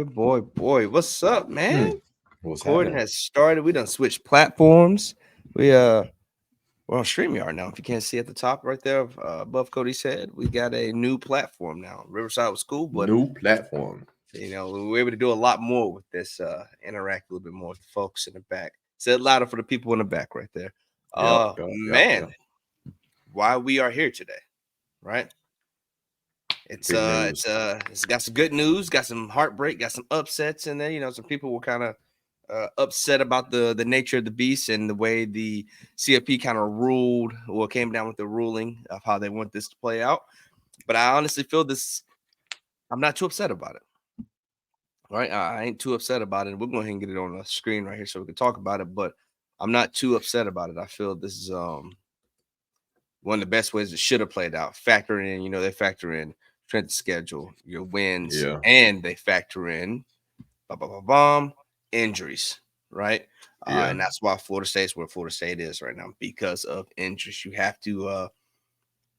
Boy. What's up, Hmm. man? What's Recording happening? has started. We done switched platforms. We're on StreamYard now. If you can't see at the top right there above Cody's head, we got a new platform now. Riverside was cool, but New platform. we were able to do a lot more with this, interact a little bit more with the folks in the back. Say it louder for the people in the back right there. Yep. Man, why we are here today, right? It's Big news. it's got some good news, got some heartbreak, got some upsets in there. Some people were kind of upset about the nature of the beast and the way the CFP kind of ruled or came down with the ruling of how they want this to play out. But I honestly feel this. I'm not too upset about it. Right, I ain't too upset about it. We're going to get it on the screen right here so we can talk about it. But I'm not too upset about it. I feel this is one of the best ways it should have played out. Factoring in, they factor in strength of schedule, your wins, Yeah. and they factor in injuries, right? Yeah. And that's why Florida State's where Florida State is right now because of injuries. You have to, you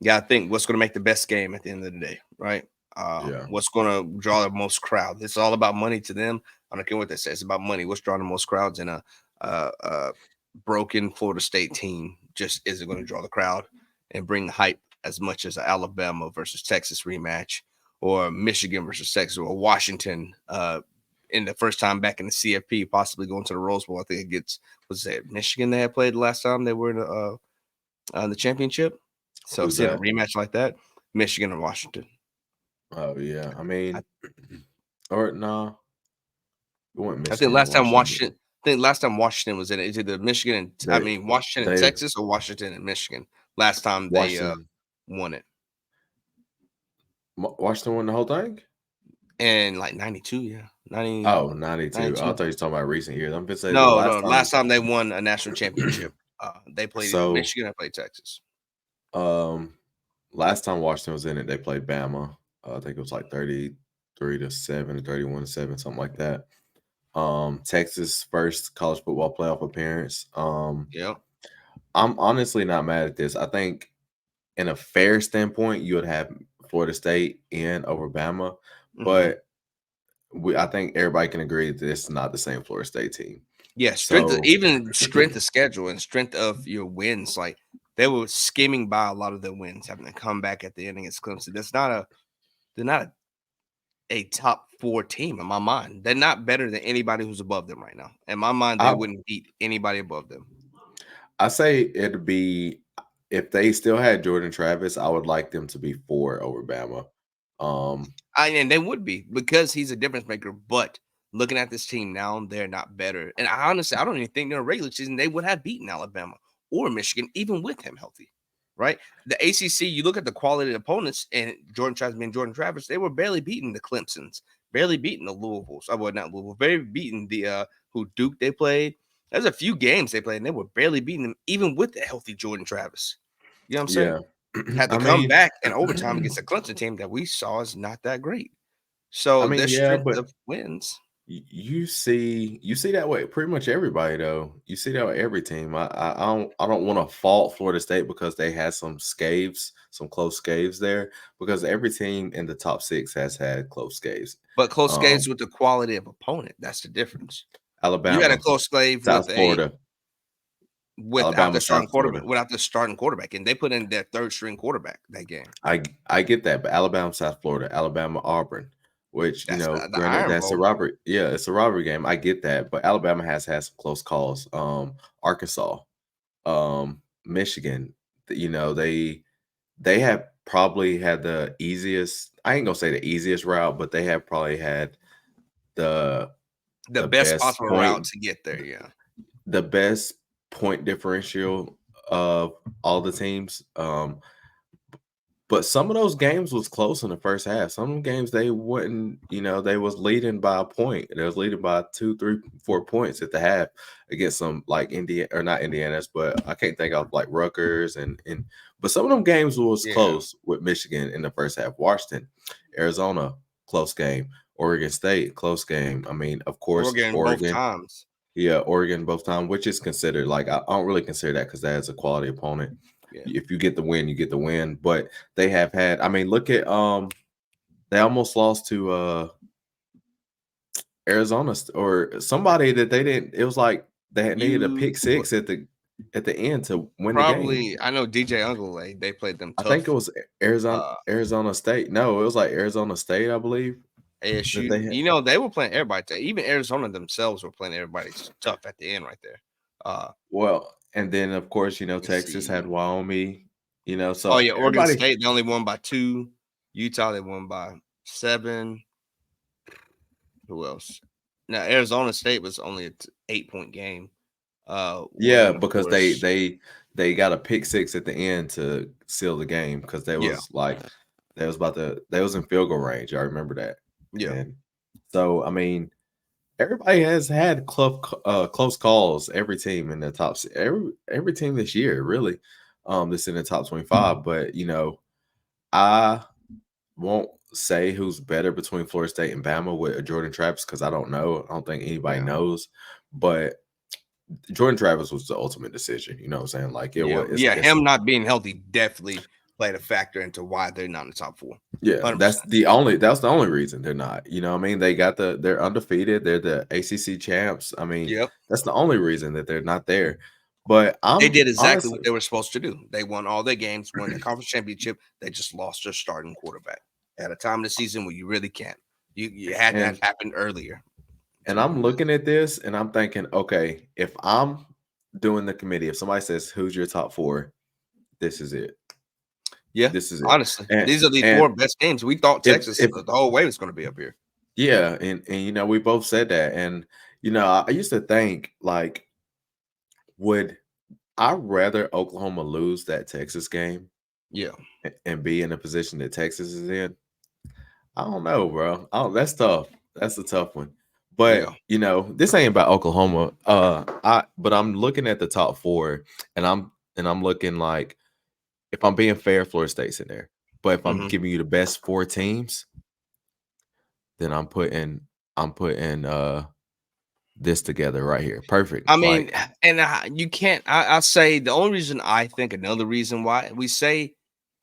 got to think what's going to make the best game at the end of the day, right? Yeah. What's going to draw the most crowd? It's all about money to them. I don't care what they say. It's about money. What's drawing the most crowds in a broken Florida State team just isn't going to draw the crowd and bring the hype as much as an Alabama versus Texas rematch or Michigan versus Texas or Washington in the first time back in the CFP, possibly going to the Rose Bowl. I think it gets, was it Michigan they had played the last time they were in the championship? So Who's seeing a that? rematch like that, Michigan and Washington. Oh yeah. I I, mean, or no, it went I think Michigan and last time Washington. Washington, Washington was in it. It's either Michigan and They Washington and they Texas or Washington and Michigan. Last time they Washington won it. Washington won the whole thing. And like 92, yeah. 90, Oh, 92. I 92. thought you were talking about recent years. I'm gonna say the No, last no. Last time. time they won a national championship, they played either So Michigan or played Texas. um, last time Washington was in it, they played Bama. I think it was like 33-7, 31-7, something like that. Texas first college football playoff appearance. Yeah. I'm honestly not mad at this. I think in a fair standpoint, you would have Florida State in over Bama, Mm-hmm. but I think everybody can agree that it's not the same Florida State team. Yeah, So even strength of schedule and strength of your wins. Like they were skimming by a lot of their wins, having to come back at the end against Clemson. They're not a top 4 team in my mind. They're not better than anybody who's above them right now. In my mind, they I wouldn't beat anybody above them. I say it'd be if they still had Jordan Travis, I would like them to be 4 over Bama. Um, And they would be because he's a difference maker. But looking at this team now, they're not better. And I honestly, I don't even think in a regular season they would have beaten Alabama or Michigan, even with him healthy. Right? The ACC, you look at the quality of opponents, and Jordan Travis being Jordan Travis, they were barely beating the Clemsons, barely beating the Louisvilles. I would not Louisville, barely beating the who Duke they played. There's a few games they played, and they were barely beating them, even with the healthy Jordan Travis. You know what I'm saying? yeah. Had to I come mean back in overtime against a Clemson team that we saw is not that great. I So mean, their yeah, strength but of wins. you see that way pretty much everybody though. You see that with every team. I don't want to fault Florida State because they had some close scaves there because every team in the top 6 has had close scaves. But close Um, games with the quality of opponent. That's the difference. You had a Alabama, close slave South Florida, Alabama, South Florida. without the starting quarterback, and they put in their third string quarterback that game. I get that, but Alabama, South Florida, Alabama, Auburn, which That's the granted Iron that's a Bowl. robbery. Yeah, it's a robbery game. I get that, but Alabama has had some close calls. Arkansas, Michigan, they have probably had the easiest. I ain't gonna say the easiest route, but they have probably had the The the best best possible route point to get there. Yeah. the best point differential of all the teams. But some of those games was close in the first half. Some of the games they wouldn't, they was leading by a point. They was leading by 2, 3, 4 points at the half against some like Indiana or not Indiana's, but I can't think of like Rutgers and but some of them games was Yeah. close with Michigan in the first half. Washington, Arizona, close game. Oregon State, close game. I mean, of course, Oregon both Oregon. times. Yeah, Oregon both times, which is considered like I don't really consider that because that is a quality opponent. Yeah. If you get the win, you get the win. But they have had. I mean, look at they almost lost to Arizona or somebody that they didn't. It was like they needed a pick You six at the end to win the game. probably I know DJ Ungole, they played them I think it tough. was Arizona Uh, Arizona State. No, it was like Arizona State, I believe. That ASU, they had. you know, they were playing everybody. Even Arizona themselves were playing everybody tough at the end right there. Well, and then of course, Let's Texas had see. Wyoming. Oh So yeah, Oregon everybody. State, they only won by 2. Utah, they won by 7. Who else? Now Arizona State was only an 8-point game. Yeah, When of because course, they got a pick six at the end to seal the game because they yeah, was like they was in field goal range. I remember that. yeah, And so I mean, everybody has had close calls. Every team in the top every team this year, really, that's in the top 25. But I won't say who's better between Florida State and Bama with Jordan Travis because I don't know. I don't think anybody yeah, knows. But Jordan Travis was the ultimate decision. You know what I'm saying? Like it yeah, was. yeah. It's Him not being healthy definitely played a factor into why they're not in the top 4. yeah. 100%. That's the only reason they're not. You know what I mean? They're undefeated. They're the ACC champs. I mean, Yep. that's the only reason that they're not there. But They I'm did exactly honestly, what they were supposed to do. They won all their games, won the conference championship. They just lost their starting quarterback at a time of the season where you really can't. You had that and happen earlier. and I'm looking at this and I'm thinking, okay, if I'm doing the committee, if somebody says who's your top 4, this is it. Yeah, This is it. honestly, And these are the and 4 best games. We thought Texas if the whole way was going to be up here. yeah, and we both said that. And I used to think like, would I rather Oklahoma lose that Texas game Yeah, and be in a position that Texas is in? I don't know, bro. Oh, that's tough. That's a tough one. yeah. But this ain't about Oklahoma. But I'm looking at the top 4, and I'm looking like, if I'm being fair, Florida State's in there. But if I'm Mhm. giving you the best 4 teams, then I'm putting this together right here. Perfect. I mean, Like, and you can't. I say the only reason I think another reason why we say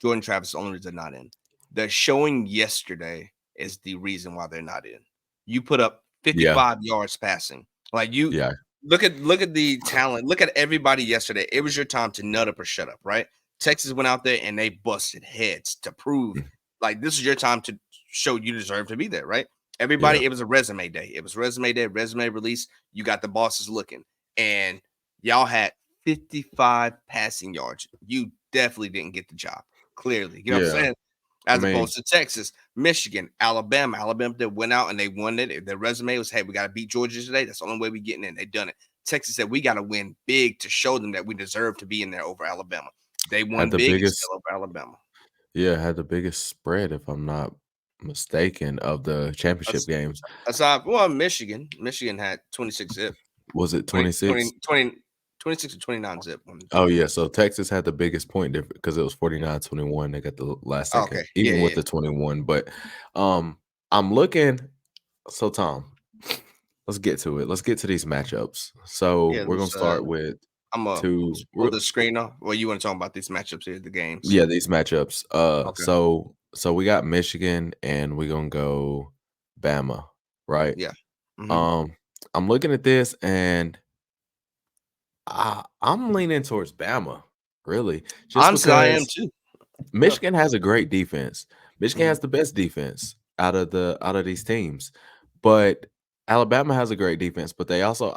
Jordan Travis is the only reason they're not in. The showing yesterday is the reason why they're not in. You put up yeah, 55 yards passing. Like you yeah, look at the talent. Look at everybody yesterday. It was your time to nut up or shut up, right? Texas went out there and they busted heads to prove like this is your time to show you deserve to be there, right? yeah. Everybody, it was a resume day. It was resume day, resume release. You got the bosses looking, and y'all had 55 passing yards. You definitely didn't get the job. Clearly, you know what I'm Yeah. saying? I As mean, opposed to Texas, Michigan, Alabama that went out and they won it. Their resume was, hey, we got to beat Georgia today. That's the only way we getting in. They done it. Texas said we got to win big to show them that we deserve to be in there over Alabama. They had won the big and still biggest over Alabama. had the biggest spread, if I'm not mistaken, of the championship games. Aside, Michigan had 26 zip. Was it 20, 26? 26 or 29 zip. Oh, yeah, so Texas had the biggest point difference because it was 49-21. They got the last second, Okay. Yeah, even with yeah. the 21. But I'm looking. So Tom, let's get to it. Let's get to these matchups. So Yeah, we're gonna start with I'm gonna two. pull the screen off. Well, you want to talk about these matchups here, the games. Yeah, these matchups. Okay. So we got Michigan and we're gonna go Bama, right? Yeah. Mhm. Um, I'm looking at this and I'm leaning towards Bama, really, just Honestly, I am because too. Yeah. Michigan has a great defense. Michigan Mhm. has the best defense out of these teams, but Alabama has a great defense. But they also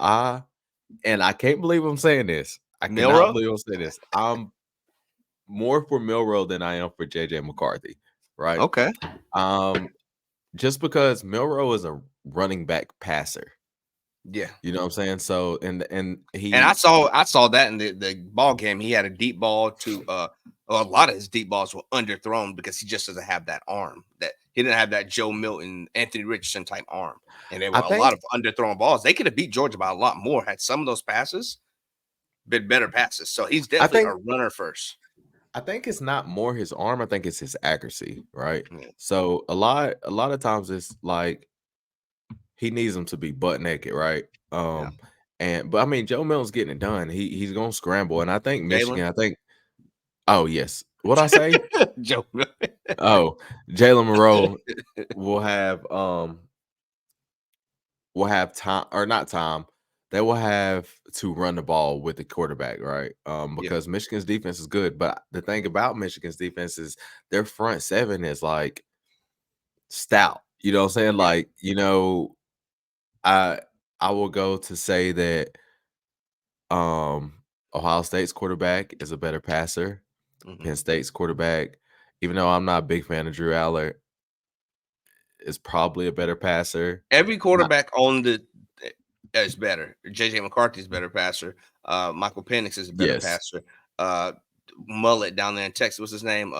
and I can't believe I'm saying this. I cannot Milrow? believe I'm saying this. I'm more for Milrow than I am for JJ McCarthy, right? Okay. Um, just because Milrow is a running back passer. Yeah. You know what I'm saying? So and And he I saw that in the ball game. He had a deep ball to a lot of his deep balls were underthrown because he just doesn't have that arm. That he didn't have that Joe Milton, Anthony Richardson type arm. And there I were a lot think of underthrown balls. They could have beat Georgia by a lot more had some of those passes been better passes. So he's I definitely a think runner first. I think it's not more his arm, I think it's his accuracy, right? Yeah. So a lot of times it's like he needs him to be butt naked, right? Yeah. But I mean Joe Milton's getting it done. He's gonna scramble. And I think Jalen. Michigan, oh yes. What I say? Joe. Oh, Jalen Monroe will have will have time or not time. They will have to run the ball with the quarterback, right? Yeah. Because Michigan's defense is good, but the thing about Michigan's defense is their front seven is like stout. You know what I'm saying? Yeah. Like, I I will go to say that um Ohio State's quarterback is a better passer. Mhm. Penn State's quarterback, even though I'm not a big fan of Drew Aller, is probably a better passer. Every Not quarterback on the is better. JJ McCarthy's a better passer. Michael Penix is a better yes. passer. Uh, Mullet down there in Texas, what's his name?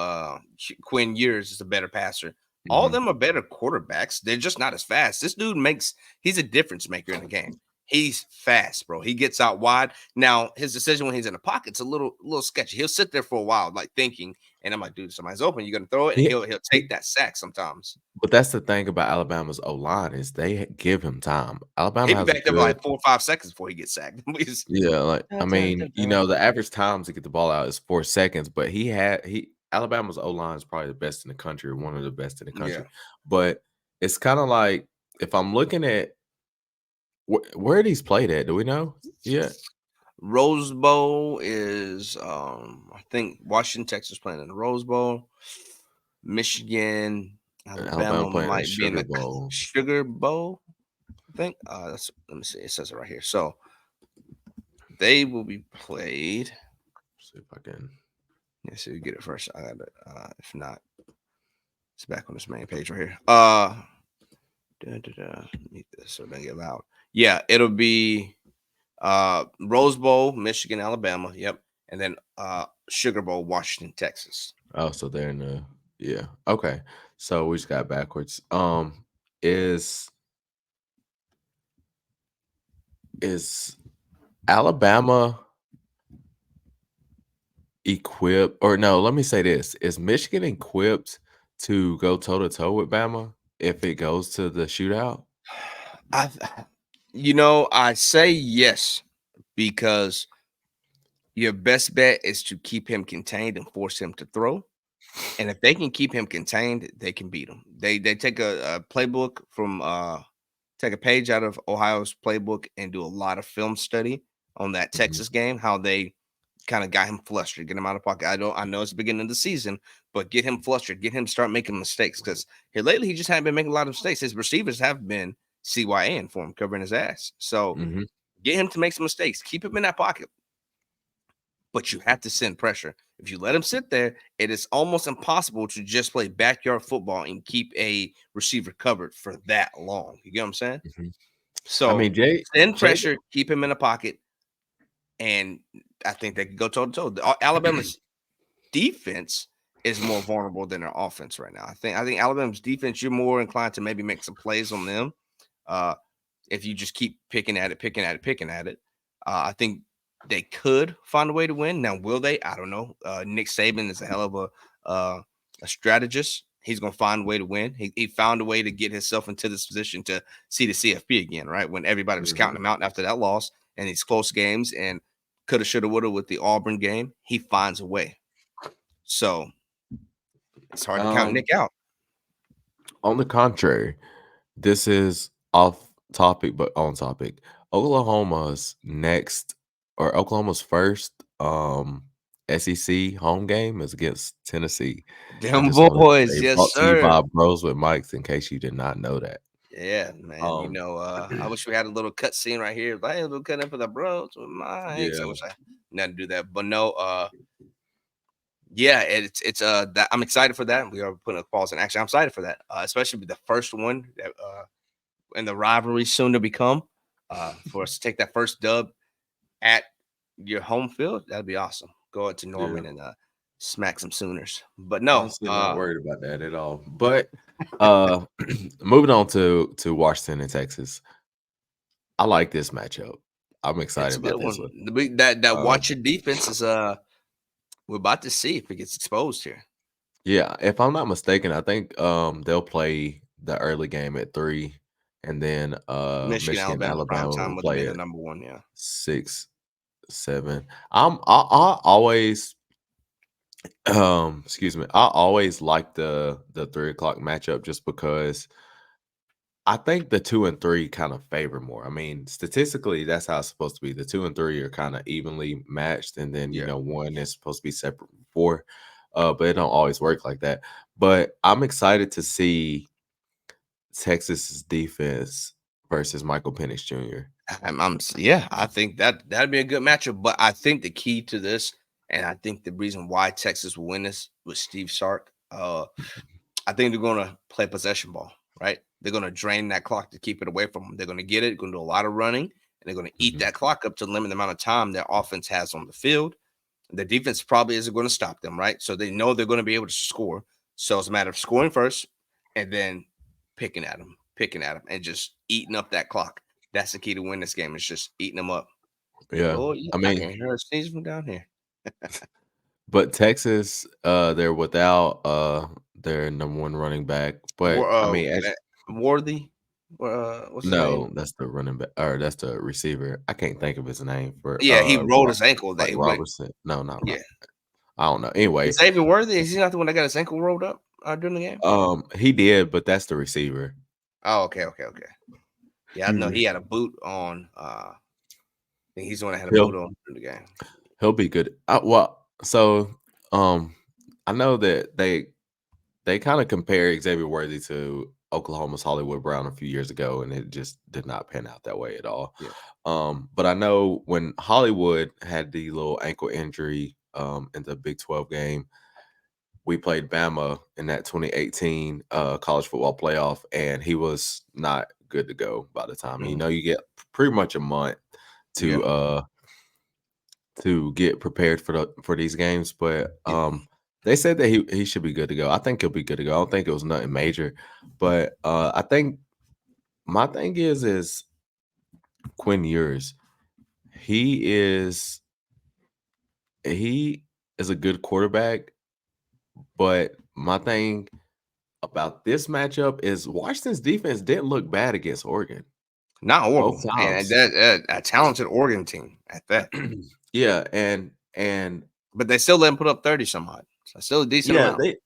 Quinn Ewers is a better passer. All of Mhm. them are better quarterbacks. They're just not as fast. This dude he's a difference maker in the game. He's fast, bro. He gets out wide. Now, his decision when he's in the pocket's a little sketchy. He'll sit there for a while, like thinking, and I'm like, dude, somebody's open. You're gonna throw it, and He he'll take that sack sometimes. But that's the thing about Alabama's O-line is they give him time. Alabama He'll be has a back there for good like 4 or 5 seconds before he gets sacked. He's yeah, like, I dun, dun, mean, dun, dun. the average time to get the ball out is 4 seconds, but Alabama's O-line is probably the best in the country, one of the best in the Yeah. country. But it's kinda like if I'm looking at where he's played at, do we know? Yeah. Rose Bowl is I think Washington, Texas playing in the Rose Bowl. Michigan, Alabama Alabama playing in the might be in Sugar the Bowl. Sugar Bowl, I think. Let me see. It says it right here. So they will be played. See if I can Let's see, we get it first. I got it. If not, it's back on this main page right here. Need this so it doesn't get loud. Yeah, it'll be Rose Bowl, Michigan, Alabama. Yep. And then Sugar Bowl, Washington, Texas. oh, so they're in the yeah. Okay. So we just got backwards. Is is Alabama equipped or no, let me say this. Is Michigan equipped to go toe to toe with Bama if it goes to the shootout? I, I say yes because your best bet is to keep him contained and force him to throw. And if they can keep him contained, they can beat him. They take a playbook from take a page out of Ohio's playbook and do a lot of film study on that Mhm, Texas game, how they kind of got him flustered, get him out of pocket. I know it's the beginning of the season, but get him flustered, get him to start making mistakes because here lately he just hadn't been making a lot of mistakes. His receivers have been CYN for him, covering his ass. So mhm. get him to make some mistakes, keep him in that pocket, but you have to send pressure. If you let him sit there, it is almost impossible to just play backyard football and keep a receiver covered for that long. You get what I'm saying? Mhm. I So mean, Jay send Jay pressure, keep him in the pocket, and I think they can go toe to toe. Alabama's defense is more vulnerable than their offense right now. I think Alabama's defense, you're more inclined to maybe make some plays on them. Uh, if you just keep picking at it, picking at it, picking at it. I think they could find a way to win. Now, will they? I don't know. Nick Saban is a hell of a strategist. He's gonna find a way to win. He found a way to get himself into this position to see the CFP again, right? When everybody was counting Mhm. him out after that loss and these close games and coulda, shoulda, woulda with the Auburn game, he finds a way. So it's hard to count Um, Nick out. on the contrary, this is off topic but on topic. Oklahoma's next or Oklahoma's first SEC home game is against Tennessee. I Them just wanted to boys, say yes, brought to you sir. by Bros with Mikes in case you did not know that. Yeah, man. Um I wish we had a little cut scene right here. Like a little cut in for the bros with Mike's. I yeah. wish I not to do that, but no. Yeah, it's that I'm excited for that. We are putting a pause in action. I'm excited for that, especially with the first one that and the rivalry soon to become. For us to take that first dub at your home field, that'd be awesome. Go out to Yeah. Norman and smack some Sooners. But no, Honestly, not worried about that at all. But uh moving on to Washington and Texas. I like this matchup. I'm it's excited a about good this one. one. That Um, watch your defense is we're about to see if it gets exposed here. yeah, if I'm not mistaken, I think they'll play the early game at 3 and then Michigan, Michigan, Alabama, prime Alabama time will would have play been the at number one. Yeah. 6, 7. I always excuse me, I always like the 3 o'clock matchup just because I think the 2 and 3 kind of favor more. I mean, statistically, that's how it's supposed to be. The 2 and 3 are kind of evenly matched, and then Yeah. 1 is supposed to be separate from 4. But it don't always work like that. But I'm excited to see Texas's defense versus Michael Penix Jr. Yeah, I think that'd be a good matchup. But I think the key to this, and I think the reason why Texas will win this with Steve Sark, I think they're gonna play possession ball, right? They're gonna drain that clock to keep it away from them. They're gonna get it, gonna do a lot of running, and they're gonna eat Mhm. that clock up to limit the amount of time their offense has on the field. The defense probably isn't going to stop them, right? So they know they're going to be able to score. So it's a matter of scoring first and then picking at them, and just eating up that clock. That's the key to win this game. It's just eating them up. Yeah. Oh, yeah, I I mean, can hear a sneeze from down here. but Texas, they're without their number 1 running back. But I mean, as Worthy. What's his name? no, that's the running back, or that's the receiver. I can't think of his name for Yeah, he rolled his ankle. Like They went. Robertson. No, not Yeah, Rob. I don't know. Anyway, Xavier Worthy. Is he not the one that got his ankle rolled up during the game? he did, but that's the receiver. Oh, okay. Yeah, I know Mhm. he had a boot on. I think he's the one that had a boot He'll on in the game. he'll be good. Well, so I know that they kind of compare Xavier Worthy to Oklahoma's Hollywood Brown a few years ago, and it just did not pan out that way at all. Yeah. But I know when Hollywood had the little ankle injury in the Big 12 game, we played Bama in that 2018 college football playoff, and he was not good to go by the time. Mhm. You get pretty much a month Yeah. to get prepared for these games, but Yeah. they said that he should be good to go. I think he'll be good to go. I don't think it was nothing major, but I think my thing is Quinn Ewers. He is he is a good quarterback, but my thing about this matchup is Washington's defense didn't look bad against Oregon Not both horrible, and times. that a talented Oregon team at that. Yeah, and But they still let him put up 30 some odd. So still a decent yeah, amount, they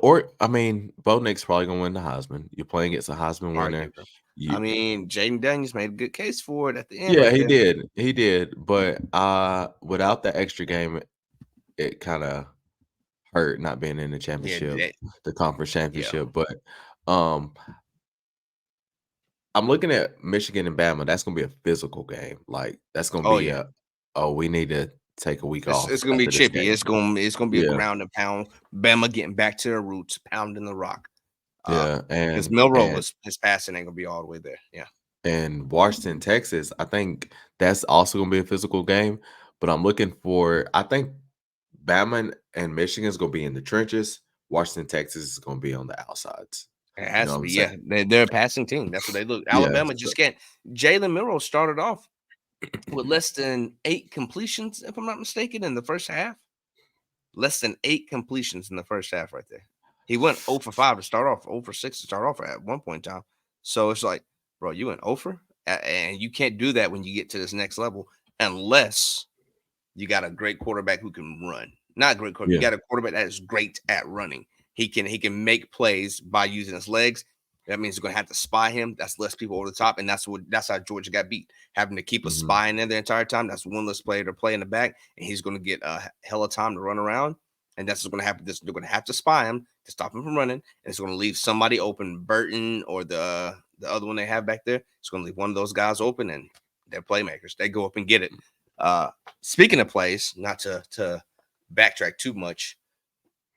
or I mean, Bo Nick's probably gonna win the Heisman. You're playing against a Heisman winner. arguably. I You mean, Jaden Daniels made a good case for it at the end Yeah, right he there. did. He did, but without the extra game, it kinda hurt not being in the Yeah, championship, that the conference yeah. championship, but, um, I'm looking at Michigan and Bama. That's gonna be a physical game. Like, that's gonna Oh, be yeah. a, "Oh, we need to take a week It's off gonna be after this chippy. game." It's gonna be a Yeah, ground and pound. Bama getting back to their roots, pounding the rock. yeah, Because and Milrow and is his passing ain't gonna be all the way there. Yeah. and Washington, Texas, I think that's also gonna be a physical game, but I'm looking for I think Bama and Michigan is gonna be in the trenches. Washington, Texas is gonna be on the outsides. It You know has what to I'm be, saying? yeah. They're a passing team. That's what they look. Yeah. Alabama just can't. Jalen Milrow started off with less than 8 completions, if I'm not mistaken, in the first half. Less than 8 completions in the first half right there. He went 0 for 5 to start off, 0 for 6 to start off at one point in time. So it's like, bro, you went 0 for? And you can't do that when you get to this next level unless you got a great quarterback who can run. Not great quarterback. You Yeah. got a quarterback that is great at running. He can make plays by using his legs. That means you're gonna have to spy him. That's less people over the top, and that's how Georgia got beat. Having to keep a Mhm. spy in there the entire time. That's one less player to play in the back, and he's gonna get a hell of time to run around. And that's what's gonna happen. They're gonna have to spy him to stop him from running, and it's gonna leave somebody open, Burton or the other one they have back there. It's gonna leave one of those guys open, and they're playmakers. They go up and get it. Uh, Speaking of plays, not to backtrack too much,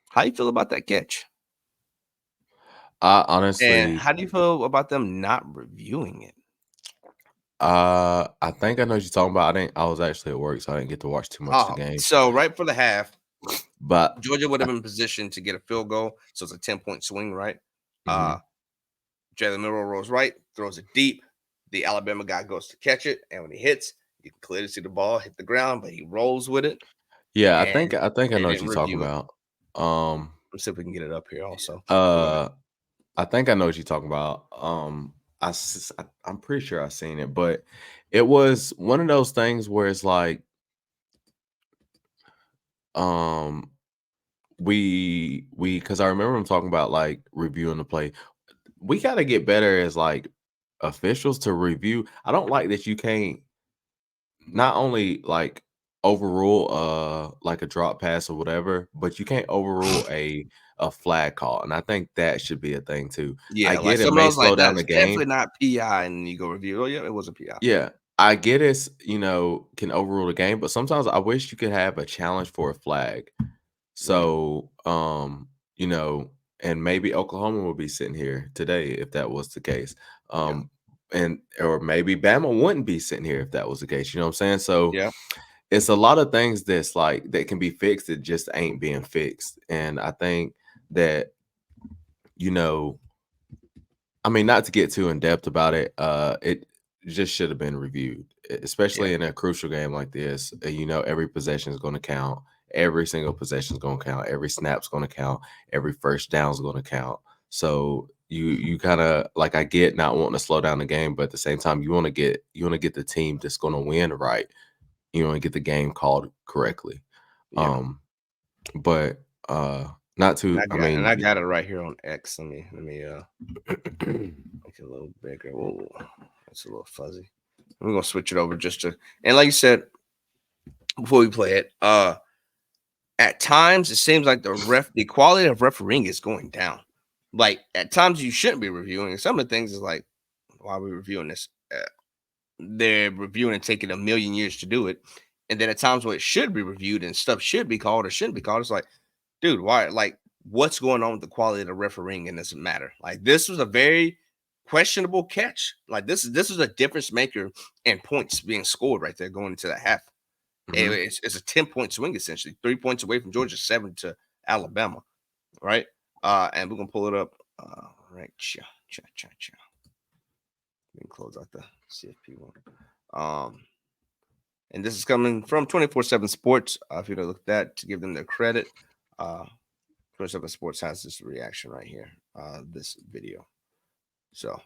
how you feel about that catch? I And honestly, how do you feel about them not reviewing it? I think I know what you're talking about. I was actually at work, so I didn't get to watch too much of the game. So right for the half, But Georgia would I, have been positioned to get a field goal. So it's a 10-point swing, right? Uh mhm. Jalen Milrow rolls right, throws it deep. The Alabama guy goes to catch it, and when he hits, you can clearly see the ball hit the ground, but he rolls with it, Yeah, and I think I they know what didn't you're talking review it. about. Um, Let's see if we can get it up here also. Go ahead. uh, I think I know what you're talking about. I'm pretty sure I've seen it, but it was one of those things where it's like, um, because I remember him talking about like reviewing the play. We got to get better as like officials to review. I don't like that you can't not only like overrule like a drop pass or whatever, but you can't overrule a flag call. And I think that should be a thing too. I Yeah, like get it some of may those, like slow down that's the definitely game. not PI, and you go review. Oh yeah, it was a PI. Yeah. I get it, can overrule the game, but sometimes I wish you could have a challenge for a flag. Mm, So, you know, and maybe Oklahoma will be sitting here today if that was the case. yeah, And or maybe Bama wouldn't be sitting here if that was the case. You know what I'm saying? So yeah, it's a lot of things that's like that can be fixed that just ain't being fixed. And I think that, you know, I mean, not to get too in depth about it, it just should have been reviewed, yeah, especially in a crucial game like this. You know, every possession is going to count. Every single possession is going to count. Every snap's going to count. Every first down is going to count. So you kind of like I get not wanting to slow down the game, but at the same time you want to get the team that's going to win right. You want to get the game called correctly. yeah. Um, but not And to. I I mean, got it right here on X. Let me make it a little bigger. Whoa, that's a little fuzzy. We're gonna switch it over just to, and like you said before we play it, at times it seems like the quality of refereeing is going down. Like at times you shouldn't be reviewing. Some of the things is like, why are we reviewing this? They're reviewing and taking a million years to do it, and then at times where it should be reviewed and stuff should be called or shouldn't be called, it's like, dude, why? Like, what's going on with the quality of the refereeing? And doesn't matter. Like, this was a very questionable catch. Like, this is a difference maker in points being scored right there going into the half. mhm. It's a 10-point swing essentially, 3 points away from Georgia, 7 to Alabama, right? And we're gonna pull it up. Right, cha cha cha cha. We can close out the CFP one. Um, and this is coming from 24/7 Sports. If you don't look at that, to give them their credit, 24/7 Sports has this reaction right here, this video. So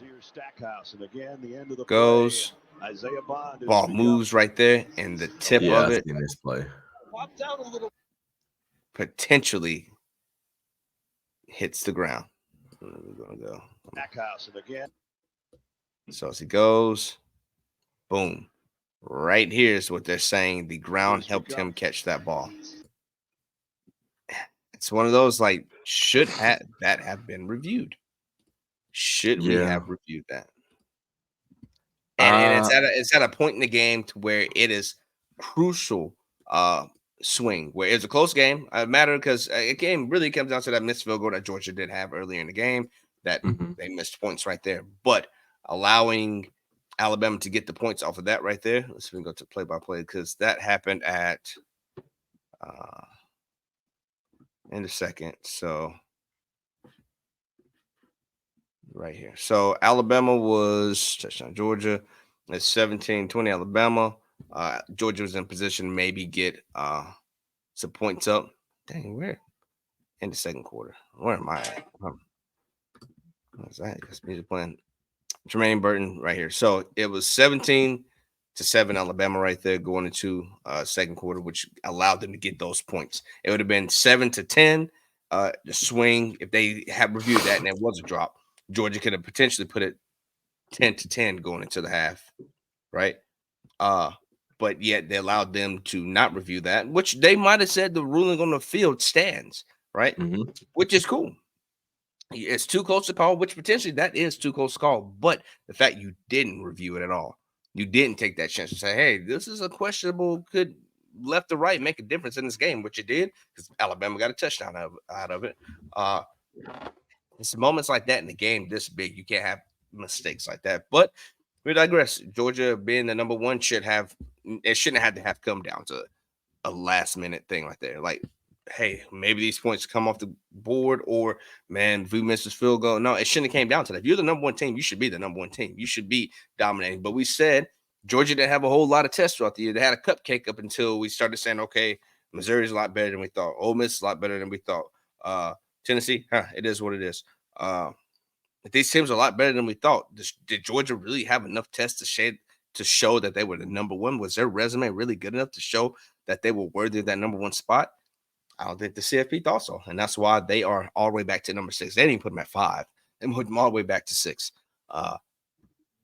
Here's Stackhouse, and again, the end of the play. goes, Isaiah Bond ball moves right there, and the tip Yeah, of I've it seen this play. popped out a little. potentially hits the ground. We're gonna go. Stackhouse, and again. So as he goes, boom. Right here is what they're saying. The ground helped him catch that ball. It's one of those like, should that have been reviewed? Should we Yeah. have reviewed that? And Uh, it's at a point in the game to where it is crucial swing where it's a close game. Matter because a game really comes down to that missed field goal that Georgia did have earlier in the game that mhm. they missed points right there. But allowing Alabama to get the points off of that right there. Let's see if we can go to play by play because that happened at in a second. So right here. So Alabama was touchdown Georgia. It's 17-20 Alabama. Georgia was in position to maybe get some points up. Dang, where? In the second quarter. Where am I at? What's that? That's music playing. Jermaine Burton right here. So it was 17-7 Alabama right there going into second quarter, which allowed them to get those points. It would have been 7-10. The swing, if they had reviewed that and it was a drop, Georgia could have potentially put it 10-10 going into the half, right? But yet they allowed them to not review that, which they might have said the ruling on the field stands, right? Mhm. Which is cool. It's too close to call, which potentially that is too close to call. But the fact you didn't review it at all, you didn't take that chance to say, hey, this is a questionable, could left or right make a difference in this game, which it did because Alabama got a touchdown out of it. It's moments like that in the game this big, you can't have mistakes like that. But we digress. Georgia being the number one shouldn't have to have come down to a last minute thing like that. Like, hey, maybe these points come off the board, or man, if we miss this field goal. No, it shouldn't have came down to that. If you're the number one team, you should be the number one team. You should be dominating. But we said Georgia didn't have a whole lot of tests throughout the year. They had a cupcake up until we started saying, okay, Missouri's a lot better than we thought. Ole Miss is a lot better than we thought. Tennessee, it is what it is. These teams are a lot better than we thought. Did Georgia really have enough tests to show that they were the number one? Was their resume really good enough to show that they were worthy of that number one spot? I don't think the CFP thought so, and that's why they are all the way back to number 6. They didn't even put them at 5; they put them all the way back to 6.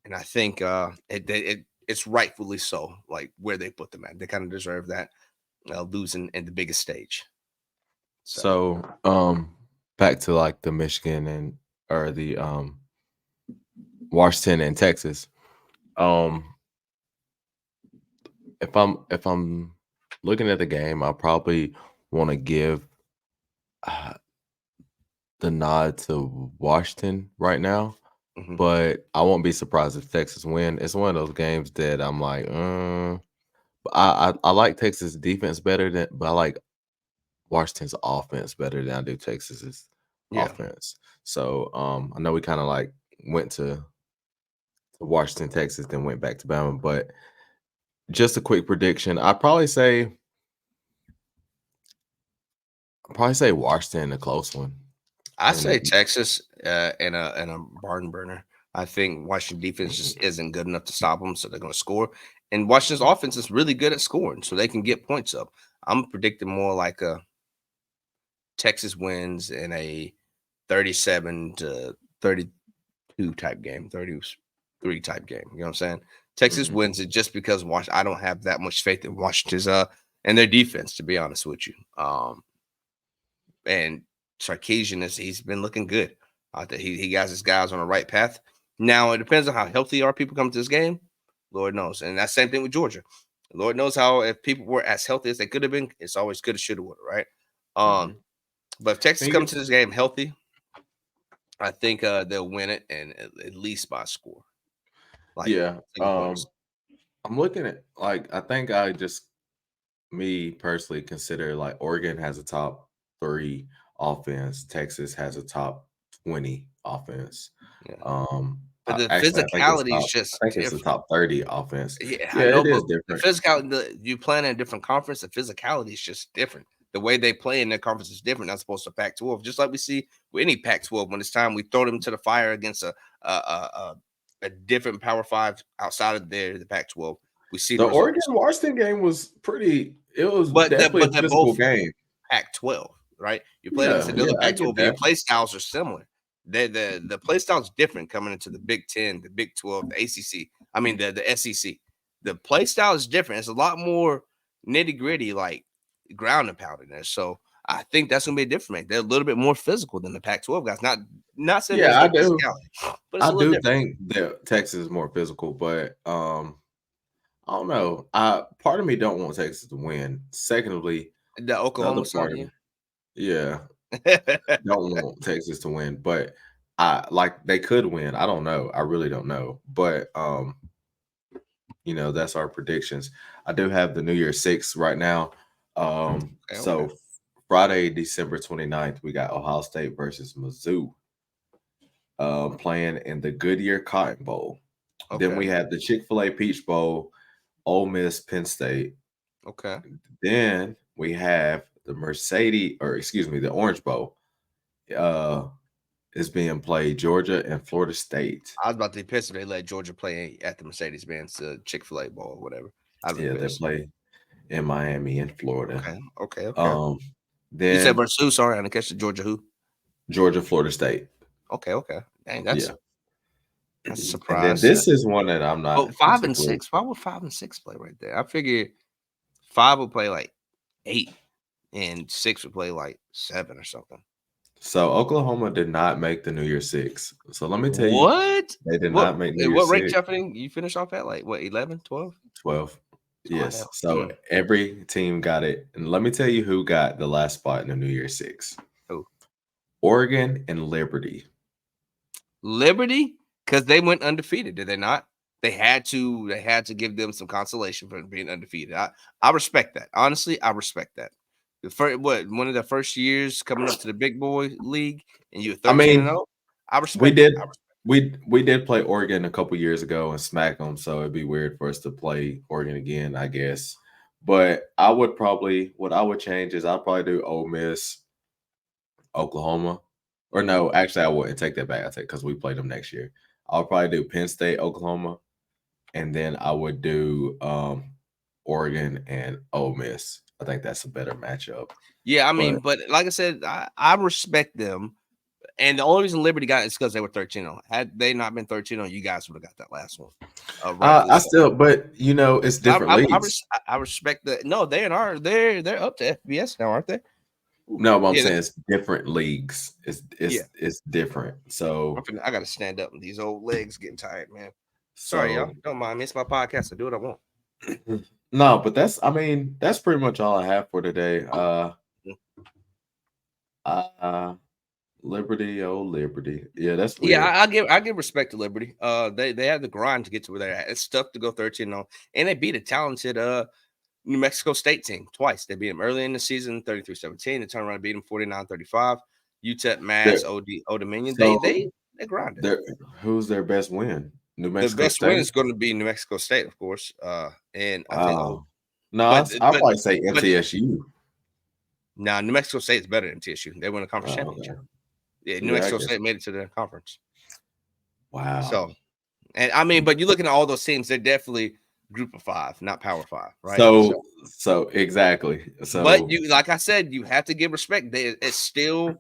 And I think it's rightfully so, like where they put them at. They kind of deserve that, losing in the biggest stage. So, back to like the Michigan or the Washington and Texas. If I'm looking at the game, I probably want to give the nod to Washington right now, Mhm. but I won't be surprised if Texas win. It's one of those games that I'm like, but I like Texas defense better but I like Washington's offense better than I do Texas's Yeah. offense. So I know we kind of like went to Washington, Texas, then went back to Bama, but just a quick prediction. I'd probably say Washington, a close one. I say Texas and a barn burner. I think Washington defense just isn't good enough to stop them, so they're going to score. And Washington's offense is really good at scoring, so they can get points up. I'm predicting more like a Texas wins in a 37 to 32 type game, 33 type game. You know what I'm saying? Texas wins it just because I don't have that much faith in Washington's and their defense, to be honest with you. And Sarkisian he's been looking good. He got his guys on the right path. Now it depends on how healthy are people come to this game. Lord knows. And that's the same thing with Georgia. Lord knows how if people were as healthy as they could have been, it's always could have, should have, would have, right? But if Texas comes to this game healthy, I think they'll win it and at least by a score. Like, yeah. I'm looking at I think me personally consider like Oregon has a top 3 offense. Texas has a top 20 offense. Yeah. But the Actually, physicality is just I think it's the top 30 offense. Yeah, Yeah, I know, it is but different. the physicality, you play in a different conference, the physicality is just different. The way they play in their conference is different as opposed to Pac-12. Just like we see with any Pac-12, when it's time we throw them to the fire against a different Power 5 outside of the Pac-12. We see The the results. Oregon-Washington game was pretty. It was But definitely a they're physical both game. Pac-12, right? You're playing against another I get Pac-12, but your that. play styles are similar. The play style is different coming into the Big 10, the Big 12, the ACC. I mean the SEC. The play style is different. It's a lot more nitty gritty, like ground and pound in there. So I think that's gonna be a different. They're a little bit more physical than the Pac-12 guys. Not saying there's Yeah, no physicality, but it's I a little do different. think that Texas is more physical, but I don't know. Part of me don't want Texas to win. Secondly, The the other Oklahoma side part of of me, you. yeah, don't want Texas to win, but they could win. I don't know. I really don't know. But that's our predictions. I do have the New Year's 6 right now. So Friday, December 29th, we got Ohio State versus Mizzou. Playing in the Goodyear Cotton Bowl. Then we have the Chick-fil-A Peach Bowl, Ole Miss, Penn State. Okay. Then we have the the Orange Bowl. Is being played Georgia and Florida State. I was about to be pissed if they let Georgia play at the Mercedes-Benz Chick-fil-A Bowl or whatever. Yeah, they play in Miami and Florida. Okay. Then you said versus who? Sorry, I didn't catch the Georgia who? Georgia, Florida State. Okay. Dang, that's a surprise. And then this is one that I'm not. 5 and 6. Why would 5 and 6 play right there? I figured 5 would play like 8, and 6 would play like 7 or something. So Oklahoma did not make the New Year's 6. So let me tell you, what they did not make New Year's 6. What rank jumping you finished off at? Like what? 11, 12? 12. Yes. Hell. So every team got it, and let me tell you who got the last spot in the New Year's 6. Who? Oregon and Liberty. Liberty, because they went undefeated, did they not? They had to give them some consolation for being undefeated. I respect that. Honestly, I respect that. One of the first years coming up to the big boy league, and you were 13-0. I respect. We did play Oregon a couple years ago and smack them, so it'd be weird for us to play Oregon again, I guess. But what I would change is I'd probably do Ole Miss, Oklahoma. Or no, actually, I wouldn't take that back. I take because we played them next year. I'll probably do Penn State, Oklahoma, and then I would do Oregon and Ole Miss. I think that's a better matchup. Yeah, I mean, but like I said, I respect them. And the only reason Liberty got it is because they were 13-0. Had they not been 13-0, you guys would have got that last one. I still, but it's different leagues. I respect that. No, they're up to FBS now, aren't they? No, but I'm saying it's different leagues. It's different. So I got to stand up. These old legs getting tired, man. Sorry, y'all. Don't mind me. It's my podcast. I do what I want. No, but that's pretty much all I have for today. Liberty, Liberty. Yeah, that's weird. Yeah, I give respect to Liberty. They have the grind to get to where they're at. It's tough to go 13-0. And they beat a talented New Mexico State team twice. They beat them early in the season, 33-17. They turned around and beat them 49-35. UTEP, Mass, Old Dominion. So they grinded. Who's their best win? New Mexico State? The best win is going to be New Mexico State, of course. And I think I'll probably say MTSU. Nah, New Mexico State is better than TSU. They won a conference championship. Okay. Yeah, New Mexico State made it to the conference. Wow. So, and I mean, but you look at all those teams, they're definitely Group of 5, not Power 5, right? So exactly. So, but you, like I said, you have to give respect. It's still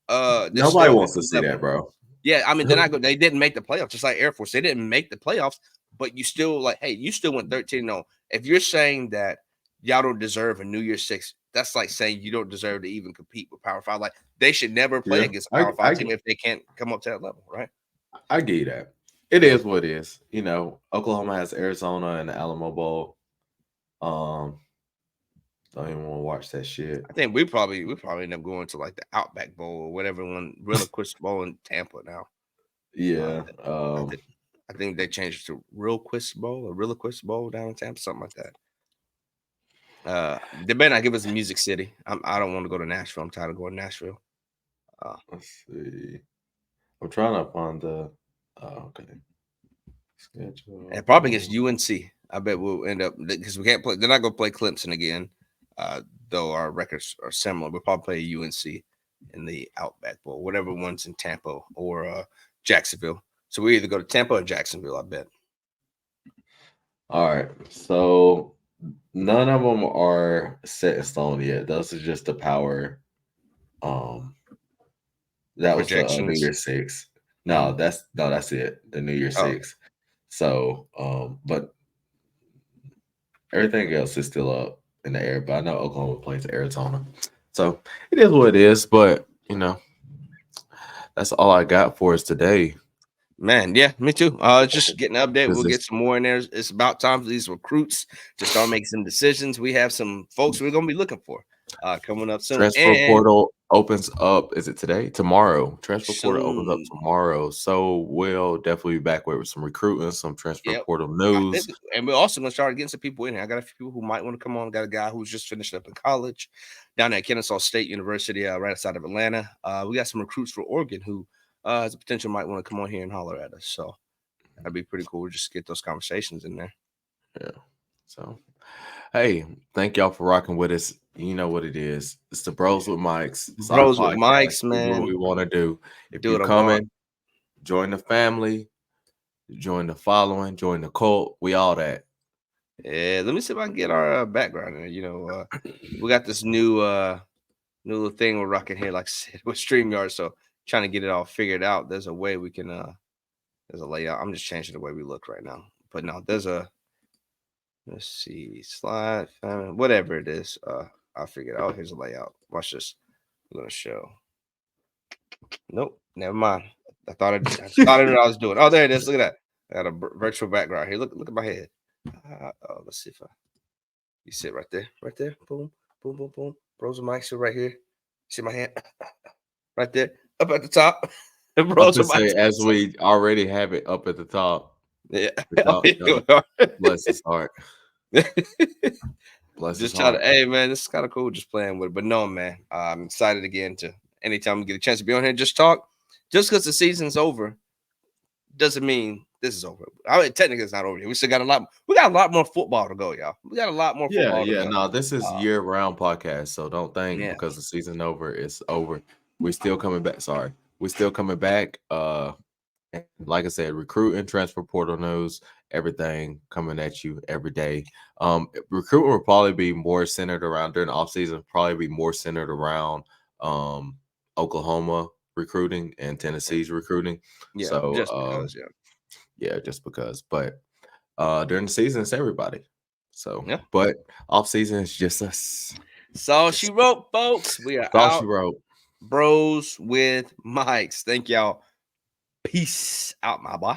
nobody wants to see that, bro. Yeah, I mean, they're not good. They didn't make the playoffs, just like Air Force. They didn't make the playoffs, but you still you still went 13-0. If you're saying that y'all don't deserve a New Year's 6, that's like saying you don't deserve to even compete with Power 5. Like, they should never play against a Power 5 team if they can't come up to that level, right? I get that. It is what it is. Oklahoma has Arizona and the Alamo Bowl. Don't even want to watch that shit. I think we probably end up going to like the Outback Bowl or whatever one, Real Quist Bowl in Tampa now. Yeah. I think they changed it to Real Quist Bowl or Real Quist Bowl down in Tampa, something like that. They better not give us a Music City. I don't want to go to Nashville. I'm tired of going to Nashville. Let's see. I'm trying to find the okay. Schedule. And probably against UNC. I bet we'll end up because we can't play. They're not going to play Clemson again, though our records are similar. We'll probably play UNC in the Outback Bowl, whatever one's in Tampa or Jacksonville. So we either go to Tampa or Jacksonville, I bet. All right. So none of them are set in stone yet. Those are just the power. That was the New Year's 6. No, that's it. The New Year's 6. So, but everything else is still up in the air. But I know Oklahoma plays Arizona, so it is what it is. But that's all I got for us today. Man, yeah, me too. Just getting an update. We'll get some more in there. It's about time for these recruits to start making some decisions. We have some folks we're going to be looking for coming up soon. Transfer portal opens up. Is it today? Tomorrow. Transfer portal opens up tomorrow. So we'll definitely be back with some recruiting, some transfer portal news. And we're also going to start getting some people in here. I got a few people who might want to come on. Got a guy who's just finished up in college down at Kennesaw State University right outside of Atlanta. We got some recruits for Oregon who has a potential might want to come on here and holler at us. So that'd be pretty cool. Just get those conversations in there. Yeah. So, hey, thank y'all for rocking with us. You know what it is. It's the Bros with Mics. It's Bros with Mics, man. What we want to do. If you're coming, join the family, join the following, join the cult. We all that. Yeah. Let me see if I can get our background in. We got this new little thing we're rocking here, like I said, with StreamYard. So trying to get it all figured out. There's a way we can there's a layout. I'm just changing the way we look right now. But no, there's a let's see, slide, whatever it is. I'll figure it out. Here's a layout. Watch this. I'm gonna show. Nope, never mind. I thought I knew what I was doing. Oh, there it is. Look at that. I got a virtual background here. Look at my head. Let's see if you sit right there. Boom, boom, boom, boom. Bros and Mics are right here. See my hand? Right there. Up at the top. As we already have it up at the top. Yeah. Bless his heart. Bless just his heart. Hey man, this is kind of cool just playing with it. But no, man, I'm excited again to anytime we get a chance to be on here and just talk. Just because the season's over doesn't mean this is over. I mean, technically it's not over yet. We still got a lot more football to go, y'all. We got a lot more football to go. No, this is year-round podcast, so don't think because the season's over, it's over. We're still coming back. We're still coming back. And like I said, recruiting, transfer portal news, everything coming at you every day. Recruitment will probably be more centered around during the offseason, probably be more centered around Oklahoma recruiting and Tennessee's recruiting. Yeah, So just because, yeah, just because. But during the season, it's everybody. So Yeah. but off season is just us. That's all she wrote, folks. We are That's all out. she wrote. Bros with mics. Thank y'all. Peace out, my boy.